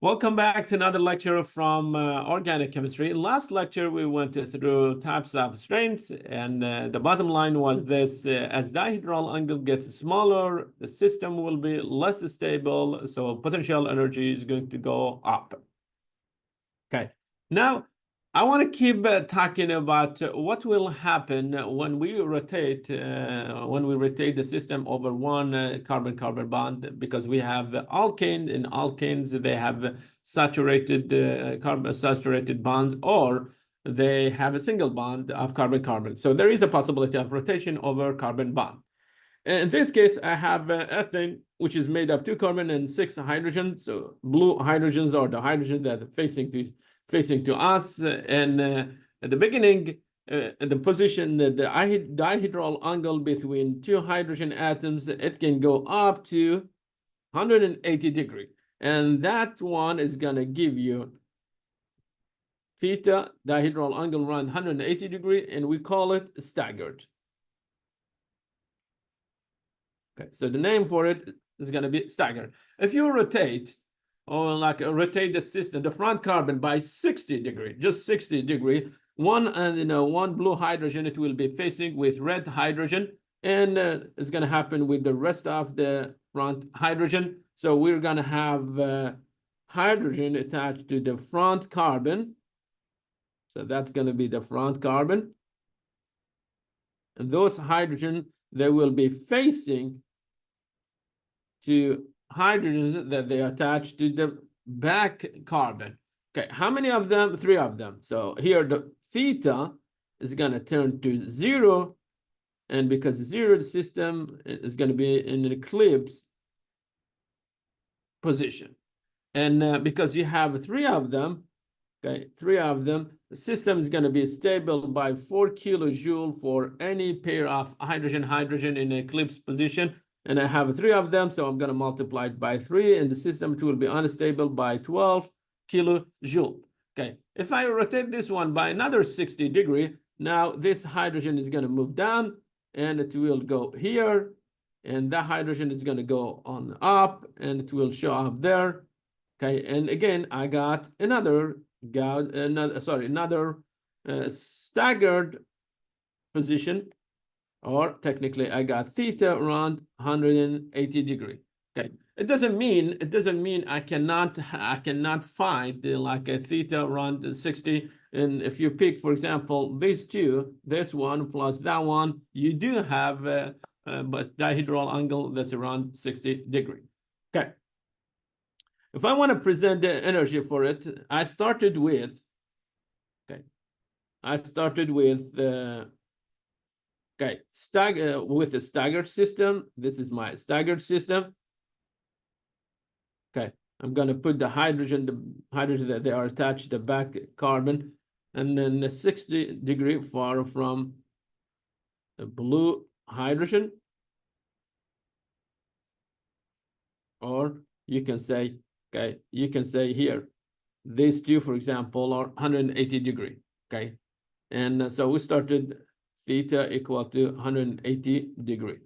Welcome back to another lecture from organic chemistry. In last lecture, we went through types of strains, and the bottom line was this: as dihedral angle gets smaller, the system will be less stable, so potential energy is going to go up. Okay, now I want to keep talking about what will happen when we rotate the system over one carbon-carbon bond, because we have alkane, and alkanes, they have saturated bonds, or they have a single bond of carbon-carbon. So there is a possibility of rotation over carbon bond. In this case, I have ethane, which is made of 2 carbon and 6 hydrogens. So blue hydrogens are the hydrogen that are facing to us. And at the beginning, the position, the dihedral angle between 2 hydrogen atoms, it can go up to 180 degrees. And that one is going to give you theta, dihedral angle around 180 degrees, and we call it staggered. Okay, so the name for it is going to be staggered. If you rotate, or rotate the system, the front carbon by 60 degrees, just 60 degrees, one blue hydrogen, it will be facing with red hydrogen, and it's going to happen with the rest of the front hydrogen. So we're going to have hydrogen attached to the front carbon. So that's going to be the front carbon. And those hydrogen, they will be facing to hydrogens that they attach to the back carbon. Okay, how many of them? 3 of them. So here the theta is going to turn to 0, and because 0, the system is going to be in an eclipse position. And because you have 3 of them, okay, 3 of them, the system is going to be stable by 4 kilojoule for any pair of hydrogen in eclipse position. And I have 3 of them, so I'm going to multiply it by 3, and the system will be unstable by 12 kilojoule. Okay, if I rotate this one by another 60 degrees, now this hydrogen is going to move down, and it will go here, and that hydrogen is going to go on up, and it will show up there. Okay, and again, I got another staggered position. Or technically, I got theta around 180 degrees. Okay, it doesn't mean I cannot find like a theta around 60. And if you pick, for example, these two, this one plus that one, you do have but dihedral angle that's around 60 degrees. Okay. If I want to present the energy for it, I started with with a staggered system. This is my staggered system. Okay, I'm going to put the hydrogen that they are attached to the back carbon, and then the 60 degree far from the blue hydrogen. Or you can say, here, these two, for example, are 180 degree. Okay, and so we started theta equal to 180 degree.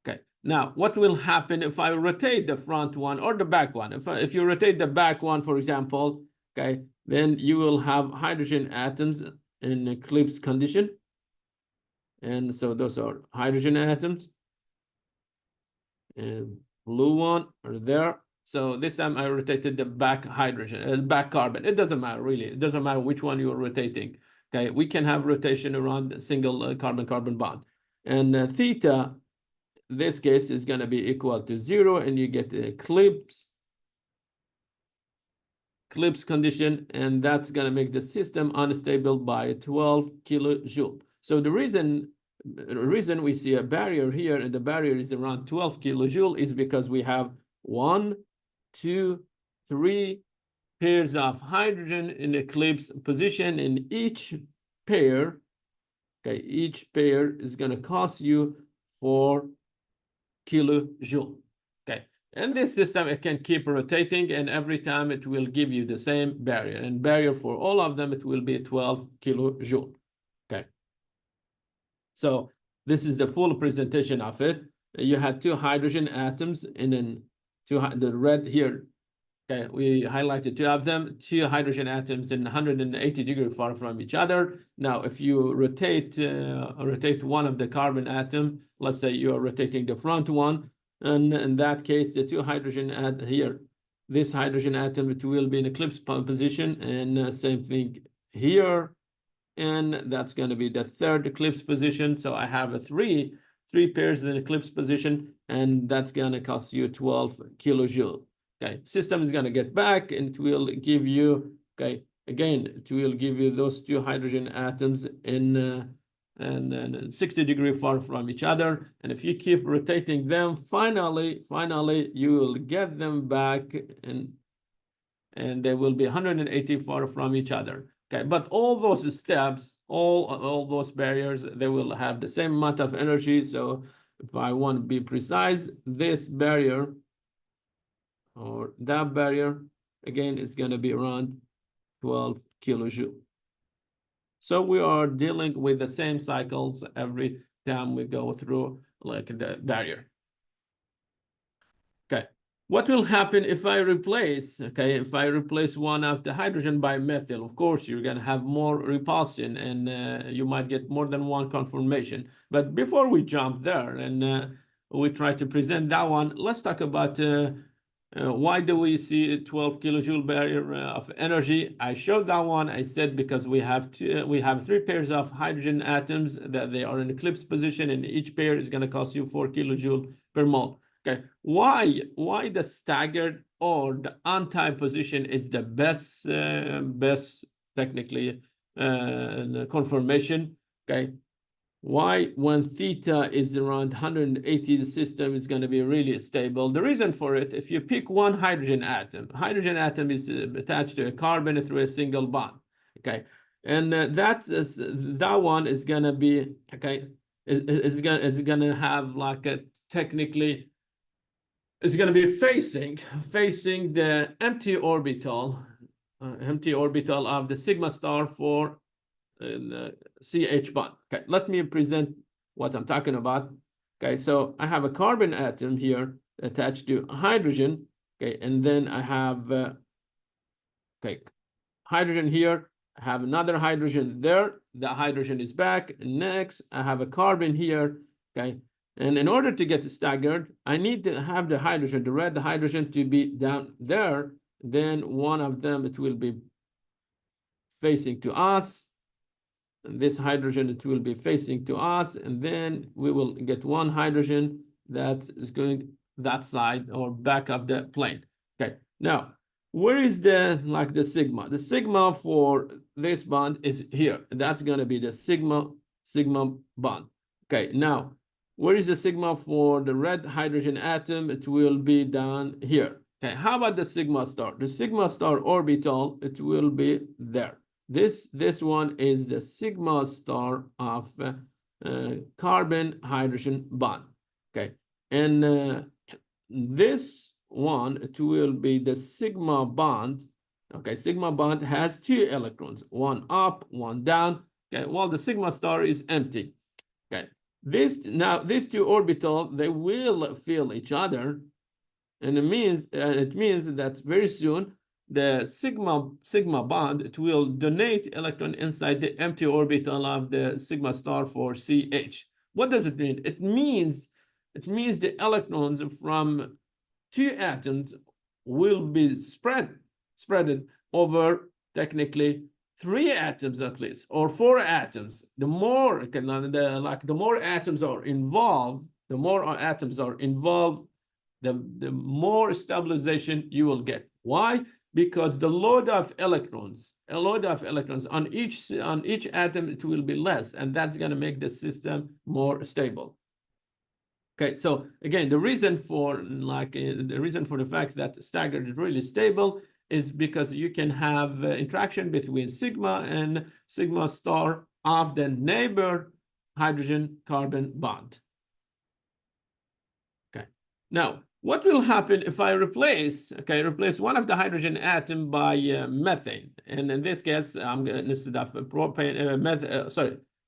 Okay, now what will happen if I rotate the front one or the back one? If you rotate the back one, for example, okay, then you will have hydrogen atoms in eclipse condition. And so those are hydrogen atoms. And blue one are there. So this time I rotated the back hydrogen, back carbon. It doesn't matter, really. It doesn't matter which one you're rotating. Okay, we can have rotation around a single carbon-carbon bond. And theta, in this case, is going to be equal to 0, and you get the eclipse condition, and that's going to make the system unstable by 12 kilojoule. So the reason we see a barrier here, and the barrier is around 12 kilojoule, is because we have 1, 2, 3 pairs of hydrogen in eclipse position, and each pair is going to cost you 4 kilojoule. Okay, and this system, it can keep rotating, and every time it will give you the same barrier, and barrier for all of them, it will be 12 kilojoule. Okay, so this is the full presentation of it. You had 2 hydrogen atoms, and then the red here Okay, we highlighted two of them, two hydrogen atoms in 180 degrees far from each other. Now, if you rotate one of the carbon atom, let's say you are rotating the front one, and in that case, the two hydrogen here, this hydrogen atom, it will be in eclipse position, and same thing here, and that's going to be the third eclipse position. So I have a three pairs in eclipse position, and that's going to cost you 12 kilojoule. Okay, system is going to get back, and it will give you, okay, again, it will give you those two hydrogen atoms in and 60 degrees far from each other. And if you keep rotating them, finally, you will get them back, and they will be 180 far from each other. Okay, but all those steps, all those barriers, they will have the same amount of energy. So if I want to be precise, this barrier or that barrier, again, is going to be around 12 kilojoule. So we are dealing with the same cycles every time we go through like the barrier. Okay, what will happen if I replace, if I replace one of the hydrogen by methyl? Of course, you're going to have more repulsion, and you might get more than one conformation. But before we jump there and we try to present that one, let's talk about why do we see a 12 kilojoule barrier of energy? I showed that one. I said because we have three pairs of hydrogen atoms that they are in eclipse position, and each pair is going to cost you 4 kilojoule per mole. Okay, why the staggered or the anti-position is the best technically conformation? Okay, why when theta is around 180, the system is going to be really stable? The reason for it, if you pick one hydrogen atom is attached to a carbon through a single bond. Okay, and that one is going to be, okay, it's going to have like a technically, it's going to be facing the empty orbital of the sigma star for CH bond. Okay, let me present what I'm talking about. Okay, so I have a carbon atom here attached to hydrogen. Okay, and then I have hydrogen here. I have another hydrogen there. The hydrogen is back. Next, I have a carbon here. Okay, and in order to get staggered, I need to have the hydrogen, the red hydrogen, to be down there. Then one of them, it will be facing to us. And this hydrogen, it will be facing to us. And then we will get one hydrogen that is going that side or back of the plane. Okay, now, where is the sigma? The sigma for this bond is here. That's going to be the sigma bond. Okay, now, where is the sigma for the red hydrogen atom? It will be down here. Okay, how about the sigma star? The sigma star orbital, it will be there. This one is the sigma star of carbon hydrogen bond. Okay, and this one, it will be the sigma bond. Okay, sigma bond has two electrons, one up, one down. Okay, while the sigma star is empty. Okay, these two orbitals, they will fill each other, and it means that very soon the sigma bond, it will donate electron inside the empty orbital of the sigma star for CH. What does it mean? It means the electrons from two atoms will be spread over technically 3 atoms at least, or 4 atoms. The more atoms are involved, the more stabilization you will get. Why? Because the load of electrons on each atom, it will be less, and that's going to make the system more stable. Okay, so again, the reason for the fact that staggered is really stable is because you can have interaction between sigma and sigma star of the neighbor hydrogen carbon bond. Okay, now what will happen if I replace one of the hydrogen atom by methane? And in this case, I'm going, instead of propane,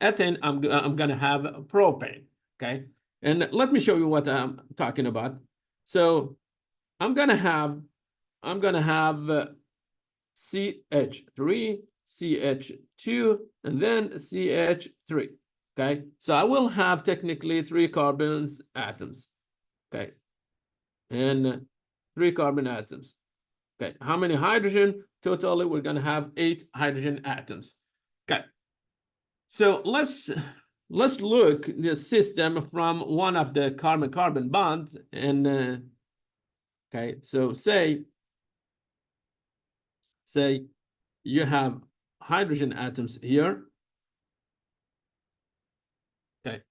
ethane, I'm going to have propane. Okay, and let me show you what I'm talking about. So I'm going to have I'm gonna have CH3, CH2, and then CH3. Okay, so I will have technically 3 carbons atoms. Okay, and 3 carbon atoms. Okay, how many hydrogen? Totally, we're gonna have 8 hydrogen atoms. Okay, so let's look the system from one of the carbon-carbon bonds, and okay, so say you have hydrogen atoms here. Okay,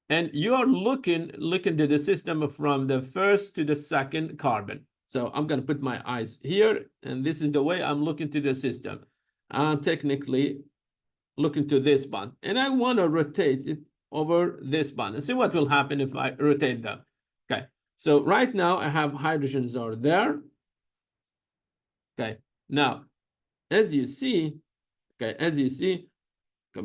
and you're looking to the system from the first to the second carbon. So I'm going to put my eyes here, and this is the way I'm looking to the system. I'm technically looking to this bond, and I want to rotate it over this bond and see what will happen if I rotate them. Okay, so right now I have hydrogens are there. Okay, now as you see,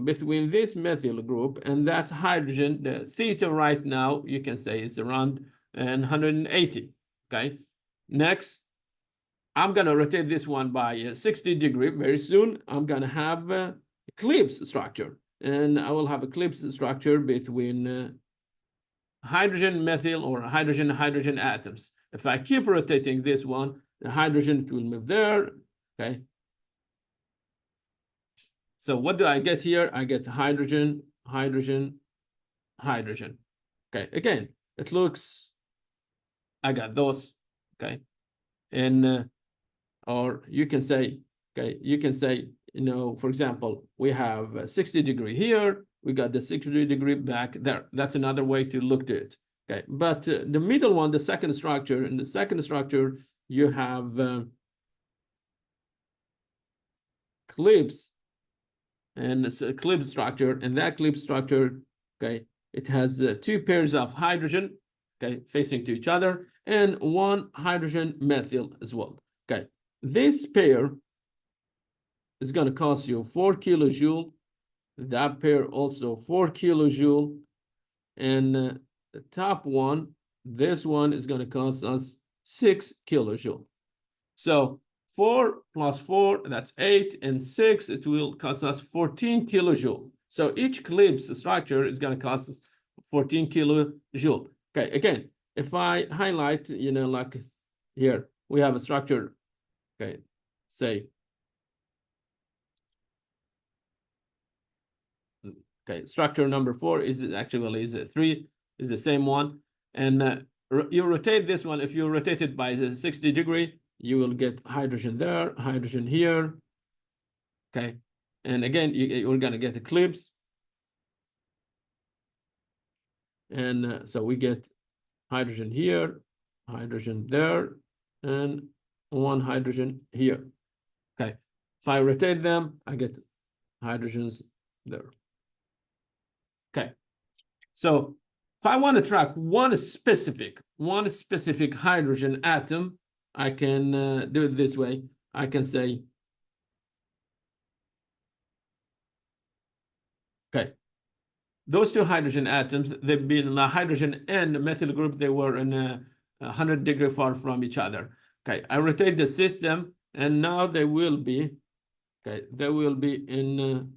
between this methyl group and that hydrogen, the theta right now, you can say is around 180, okay? Next, I'm gonna rotate this one by 60 degree. Very soon, I'm gonna have eclipse structure, and I will have eclipse structure between hydrogen methyl or hydrogen atoms. If I keep rotating this one, the hydrogen will move there, okay? So what do I get here? I get hydrogen, hydrogen, hydrogen. Okay, again, it looks, I got those, okay? And, or you can say, okay, you know, for example, we have 60 degree here, we got the 60 degree back there. That's another way to look to it, okay? But the middle one, the second structure, in the second structure, you have eclipse, and it's a eclipse structure, and that eclipse structure, okay, it has 2 pairs of hydrogen, okay, facing to each other, and 1 hydrogen methyl as well. Okay, this pair is going to cost you 4 kilojoule. That pair also 4 kilojoule, and the top one, this one is going to cost us 6 kilojoule. So 4 plus 4, that's 8, and 6, it will cost us 14 kilojoule. So each eclipse structure is going to cost us 14 kilojoule. Okay, again, if I highlight, you know, like here, we have a structure, okay, say, okay, structure number 4 is actually is 3, is the same one. And you rotate this one, if you rotate it by the 60 degree, you will get hydrogen there, hydrogen here. Okay, and again, we're gonna get eclipse, and so we get hydrogen here, hydrogen there, and 1 hydrogen here. Okay, if I rotate them, I get hydrogens there. Okay, so if I want to track one specific hydrogen atom, I can do it this way. I can say, okay, those 2 hydrogen atoms, they've been in the hydrogen and methyl group, they were in 100 degree far from each other. Okay, I rotate the system, and now they will be, okay, they will be in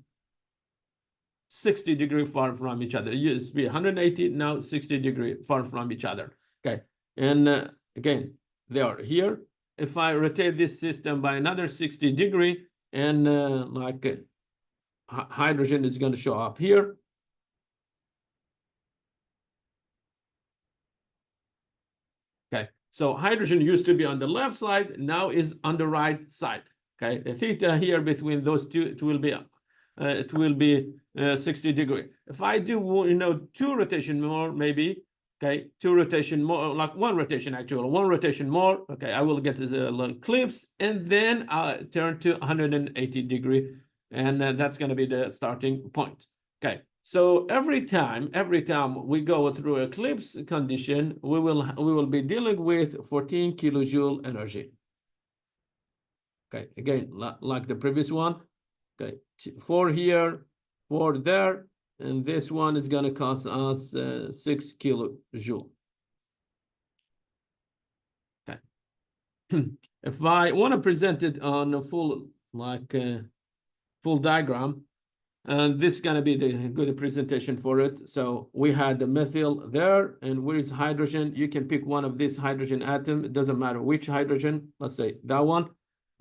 60 degree far from each other. It used to be 180, now 60 degree far from each other. Okay, and again, they are here. If I rotate this system by another 60 degree, and like hydrogen is going to show up here. Okay, so hydrogen used to be on the left side, now is on the right side. Okay, the theta here between those two, it will be 60 degree. If I do, you know, 2 rotation more, maybe, okay, 2 rotation more, like 1 rotation actually, 1 rotation more, okay, I will get the eclipse, and then I'll turn to 180 degree, and that's going to be the starting point. Okay, so every time we go through eclipse condition, we will be dealing with 14 kilojoule energy. Okay, again, like the previous one. Okay, 4 here, 4 there, and this one is going to cost us 6 kilojoule. Okay, if I want to present it on a full, like full diagram, and this is going to be the good presentation for it. So we had the methyl there, and where is hydrogen? You can pick one of these hydrogen atom. It doesn't matter which hydrogen. Let's say that one.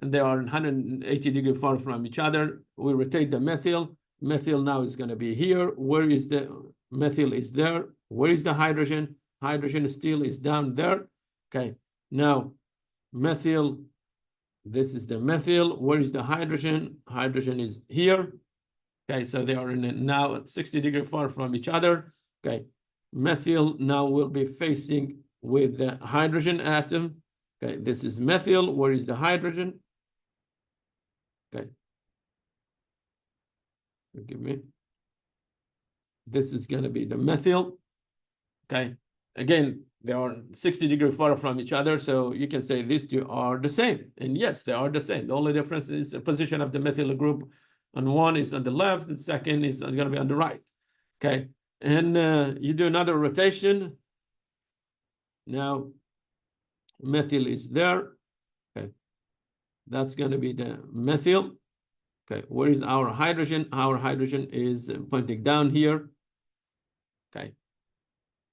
And they are 180 degrees far from each other. We rotate the methyl. Methyl now is going to be here. Where is the methyl is there? Where is the hydrogen? Hydrogen still is down there. Okay. Now, methyl, this is the methyl. Where is the hydrogen? Hydrogen is here. Okay, so they are now 60 degrees far from each other. Okay, methyl now will be facing with the hydrogen atom. Okay, this is methyl. Where is the hydrogen? Okay, forgive me. This is going to be the methyl. Okay, again, they are 60 degrees far from each other, so you can say these two are the same. And yes, they are the same. The only difference is the position of the methyl group. And one is on the left, the second is going to be on the right. Okay, and you do another rotation. Now, methyl is there. Okay, that's going to be the methyl. Okay, where is our hydrogen? Our hydrogen is pointing down here. Okay,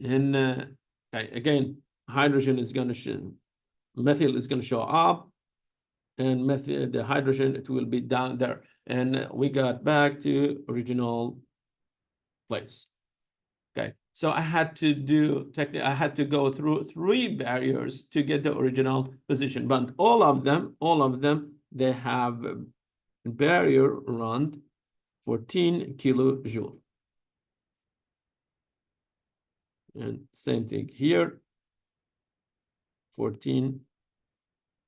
and okay, again, hydrogen is going to show, methyl is going to show up, and methyl, the hydrogen, it will be down there. And we got back to original place. Okay, so I had to do technically, I had to go through 3 barriers to get the original position, but all of them, they have barrier around 14 kilojoule. And same thing here, 14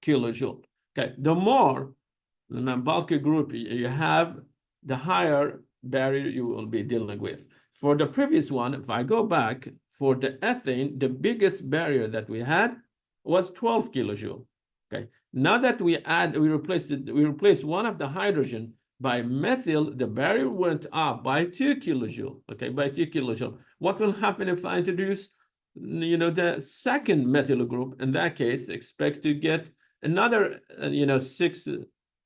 kilojoule. Okay, the more the bulky group you have, the higher barrier you will be dealing with. For the previous one, if I go back, for the ethane, the biggest barrier that we had was 12 kilojoule. Okay, now that we replaced one of the hydrogen by methyl, the barrier went up by 2 kilojoule. Okay, by 2 kilojoule. What will happen if I introduce, the second methyl group? In that case, expect to get another, 6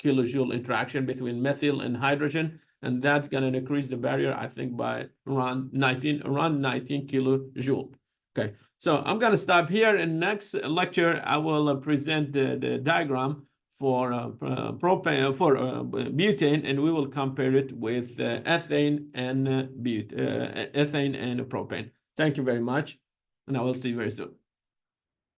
kilojoule interaction between methyl and hydrogen, and that's going to increase the barrier, I think, by around 19 kilojoule. Okay, so I'm going to stop here. In next lecture, I will present the diagram for propane, for butane, and we will compare it with ethane and ethane and propane. Thank you very much, and I will see you very soon.